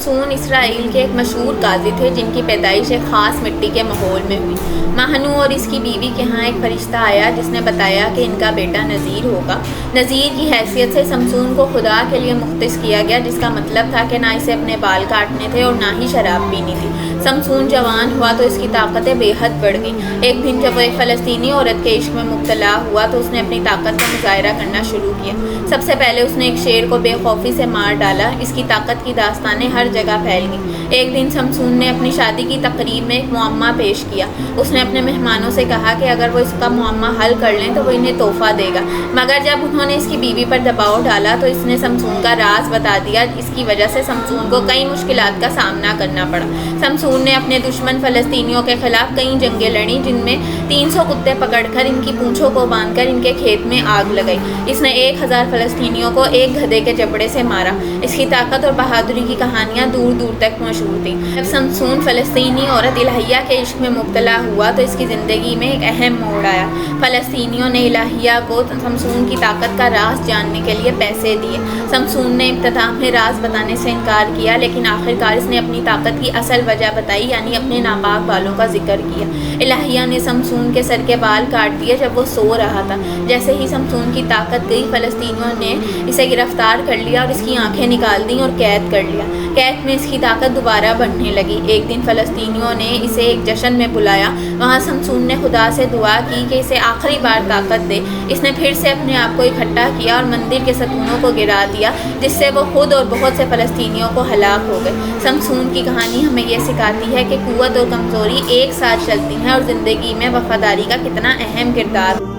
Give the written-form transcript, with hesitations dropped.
سمسون اسرائیل کے ایک مشہور قاضی تھے جن کی پیدائش ایک خاص مٹی کے ماحول میں ہوئی۔ ماہنو اور اس کی بیوی کے ہاں ایک فرشتہ آیا جس نے بتایا کہ ان کا بیٹا نذیر ہوگا۔ نذیر کی حیثیت سے سمسون کو خدا کے لیے مختص کیا گیا، جس کا مطلب تھا کہ نہ اسے اپنے بال کاٹنے تھے اور نہ ہی شراب پینی تھی۔ سمسون جوان ہوا تو اس کی طاقتیں بے حد بڑھ گئیں۔ ایک دن جب وہ ایک فلسطینی عورت کے عشق میں مبتلا ہوا تو اس نے اپنی طاقت کا مظاہرہ کرنا شروع کیا۔ سب سے پہلے اس نے ایک شیر کو بے خوفی سے مار ڈالا۔ اس کی طاقت کی داستانیں ہر جگہ پھیل گئیں۔ ایک دن سمسون نے اپنی شادی کی تقریب میں ایک معمہ پیش کیا۔ اس نے اپنے مہمانوں سے کہا کہ اگر وہ اس کا معمہ حل کر لیں تو وہ انہیں تحفہ دے گا، مگر جب انہوں نے اس کی بیوی پر دباؤ ڈالا تو اس نے سمسون کا راز بتا دیا۔ اس کی وجہ سے سمسون کو کئی مشکلات کا سامنا کرنا پڑا۔ سمسون نے اپنے دشمن فلسطینیوں کے خلاف کئی جنگیں لڑیں، جن میں 300 کتے پکڑ کر ان کی پونچھوں کو باندھ کر ان کے کھیت میں آگ لگائی۔ اس نے 1000 فلسطینیوں کو ایک گدھے کے جبڑے سے مارا۔ اس کی طاقت اور بہادری کی کہانیاں دور دور تک مشہور تھیں۔ جب سمسون فلسطینی عورت الہیہ کے عشق میں مبتلا ہوا تو اس کی زندگی میں ایک اہم موڑ آیا۔ فلسطینیوں نے الہیہ کو سمسون کی طاقت کا راز جاننے کے لیے پیسے دیے۔ سمسون نے ابتدا میں راز بتانے سے انکار کیا، لیکن آخرکار اس نے اپنی طاقت کی اصل وجہ بتائی، یعنی اپنے ناپاک بالوں کا ذکر کیا۔ الہیہ نے سمسون کے سر کے بال کاٹ دیے جب وہ سو رہا تھا۔ جیسے ہی سمسون کی طاقت گئی، فلسطینیوں نے اسے گرفتار کر لیا اور اس کی آنکھیں نکال دیں اور قید کر لیا۔ قید میں اس کی طاقت دوبارہ بڑھنے لگی۔ ایک دن فلسطینیوں نے اسے ایک جشن میں بلایا۔ وہاں سمسون نے خدا سے دعا کی کہ اسے آخری بار طاقت دے۔ اس نے پھر سے اپنے آپ کو اکٹھا کیا اور مندر کے ستونوں کو گرا دیا، جس سے وہ خود اور بہت سے فلسطینیوں کو ہلاک ہو گئے۔ سمسون کی کہانی ہمیں یہ سکھاتی ہے کہ قوت اور کمزوری ایک ساتھ چلتی ہیں اور زندگی میں وفاداری کا کتنا اہم کردار